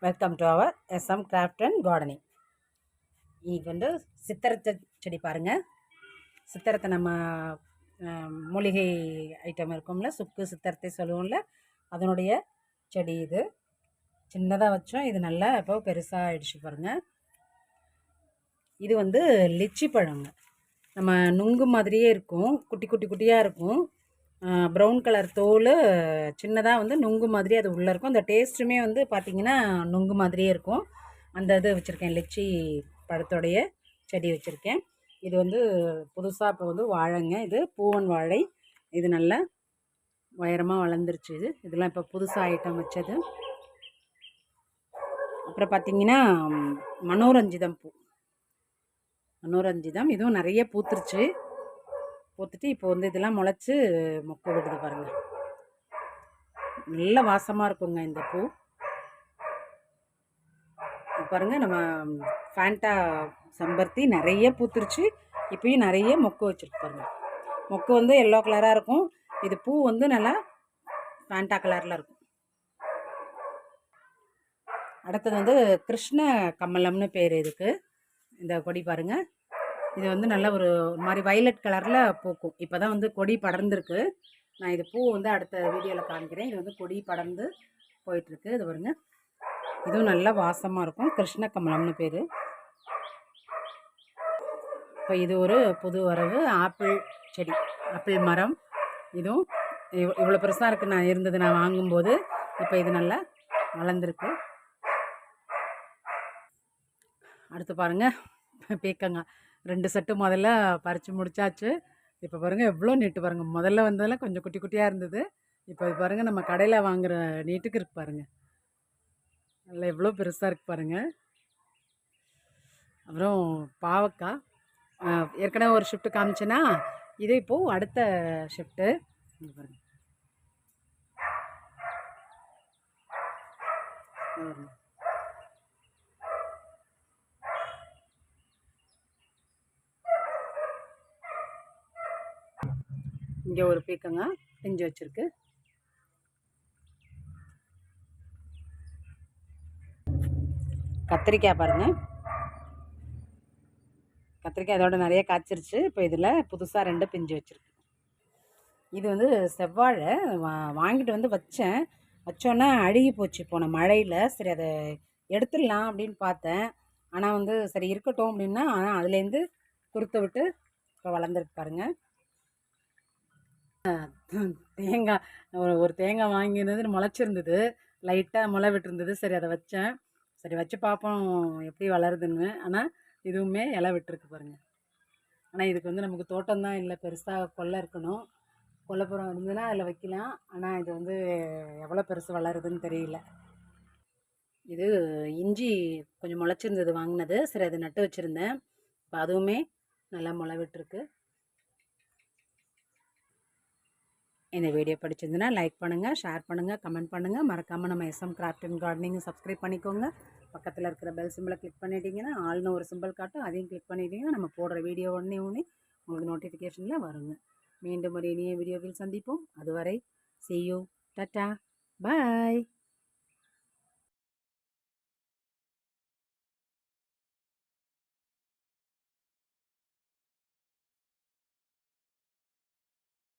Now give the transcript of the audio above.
Welcome to our SM craft and gardening. இன்றைக்கி வந்து சித்திரத்தை செடி பாருங்கள். சித்திரத்தை நம்ம மூலிகை ஐட்டம் இருக்கும்ல, சுக்கு சித்திரத்தை சொல்லுவோம்ல, அதனுடைய செடி இது. சின்னதாக வச்சோம், இது நல்லா இப்போ பெருசாக ஆகிடுச்சு பாருங்கள். இது வந்து லிச்சி பழங்க. நம்ம நுங்கு மாதிரியே இருக்கும், குட்டி குட்டி குட்டியாக இருக்கும். ப்ரௌன் கலர் தோல், சின்னதாக வந்து நுங்கு மாதிரி அது உள்ளே இருக்கும். அந்த டேஸ்ட்டுமே வந்து பார்த்திங்கன்னா நுங்கு மாதிரியே இருக்கும். அந்த இது வச்சுருக்கேன், லிச்சி பழத்தோடைய செடி வச்சுருக்கேன். இது வந்து புதுசாக இப்போ வந்து வாழைங்க, இது பூவன் வாழை. இது நல்லா உயரமாக வளர்ந்துருச்சு. இதெல்லாம் இப்போ புதுசாக ஐட்டம் வச்சது. அப்புறம் பார்த்திங்கன்னா மனோரஞ்சிதம் பூ, மனோரஞ்சிதம் இதுவும் நிறைய பூத்துருச்சு. பூத்துட்டு இப்போ வந்து இதெல்லாம் முளைச்சி மொக்க விடுது பாருங்கள். நல்ல வாசமாக இருக்குங்க இந்த பூ. பாருங்கள், நம்ம ஃபேண்டா செம்பருத்தி நிறைய பூத்துருச்சு. இப்போயும் நிறைய மொக்கு வச்சுருக்கு பாருங்கள். மொக்கு வந்து எல்லோ கலராக இருக்கும், இது பூ வந்து நல்லா ஃபேண்டா கலரில் இருக்கும். அடுத்தது வந்து கிருஷ்ண கமலம்னு பேர் இதுக்கு. இந்த கொடி பாருங்கள், இது வந்து நல்ல ஒரு மாதிரி வைலட் கலரில் பூக்கும். இப்போ தான் வந்து கொடி படர்ந்துருக்கு. நான் இது பூ வந்து அடுத்த வீடியோவில் காமிக்கிறேன். இது வந்து கொடி படர்ந்து போயிட்டுருக்கு. இது பாருங்க, இதுவும் நல்ல வாசமாக இருக்கும். கிருஷ்ண கமலம்னு பேர். இப்போ இது ஒரு புது வரவு ஆப்பிள் செடி, ஆப்பிள் மரம். இதுவும் இவ்வளோ பெருசாக இருக்குது நான் இருந்தது நான் வாங்கும்போது. இப்போ இது நல்லா வளர்ந்துருக்கு. அடுத்து பாருங்கள், பீக்கங்காய் 2 செட்டு முதல்ல பறித்து முடிச்சாச்சு. இப்போ பாருங்கள் எவ்வளோ நீட்டு பாருங்கள். முதல்ல வந்ததெல்லாம் கொஞ்சம் குட்டி குட்டியாக இருந்தது. இப்போ இது பாருங்கள், நம்ம கடையில் வாங்குகிற நீட்டுக்கு இருக்குது பாருங்கள். நல்லா எவ்வளோ பெருசாக இருக்குது பாருங்கள். அப்புறம் பாவக்காய் ஏற்கனவே ஒரு ஷிஃப்ட்டு காமிச்சேன்னா, இது இப்போது அடுத்த ஷிஃப்ட்டு. பாருங்கள், இங்கே ஒரு பீக்கங்காய் பிஞ்சு வச்சுருக்கு. கத்திரிக்காய் பாருங்கள், கத்திரிக்காய் இதோட நிறைய காய்ச்சிருச்சு. இப்போ இதில் புதுசாக 2 பிஞ்சு வச்சுருக்கு. இது வந்து செவ்வாழை வாங்கிட்டு வந்து வச்சோன்னா அழுகி போச்சு போன மழையில். சரி, அதை எடுத்துடலாம் அப்படின்னு பார்த்தேன். ஆனால் வந்து சரி இருக்கட்டும் அப்படின்னா, ஆனால் அதுலேருந்து குறுத்த விட்டு இப்போ வளர்ந்துருக்கு பாருங்கள். தேங்காய் ஒரு தேங்காய் வாங்கியிருந்தது முளைச்சிருந்தது, லைட்டாக முளை விட்டுருந்தது. சரி, அதை வச்சேன். சரி வச்சு பார்ப்போம் எப்படி வளருதுன்னு. ஆனால் இதுவுமே இலை விட்டுருக்கு பாருங்கள். ஆனால் இதுக்கு வந்து நமக்கு தோட்டம் தான் இல்லை, பெருசாக கொல்லை இருக்கணும். கொல்லைப்புறம் இருந்ததுன்னா அதில் வைக்கலாம். ஆனால் இது வந்து எவ்வளோ பெருசு வளருதுன்னு தெரியல. இது இஞ்சி கொஞ்சம் முளைச்சிருந்தது வாங்கினது. சரி, அதை நட்டு வச்சுருந்தேன். இப்போ அதுவுமே நல்லா முளை விட்டுருக்கு. இந்த வீடியோ பிடிச்சிருந்துன்னா லைக் பண்ணுங்கள், ஷேர் பண்ணுங்கள், கமெண்ட் பண்ணுங்கள். மறக்காமல் நம்ம SM craft and gardening subscribe பண்ணிக்கோங்க. பக்கத்தில் இருக்கிற பெல் சிம்பிளை கிளிக் பண்ணிட்டீங்கன்னா ஆல்னு ஒரு சிம்பிள் காட்டும், அதையும் கிளிக் பண்ணிட்டீங்கன்னா நம்ம போடுற வீடியோ உடனே உங்களுக்கு நோட்டிஃபிகேஷனில் வருங்க. மீண்டும் ஒரு இனிய வீடியோவில் சந்திப்போம். அதுவரை see you, டாட்டா, பாய்.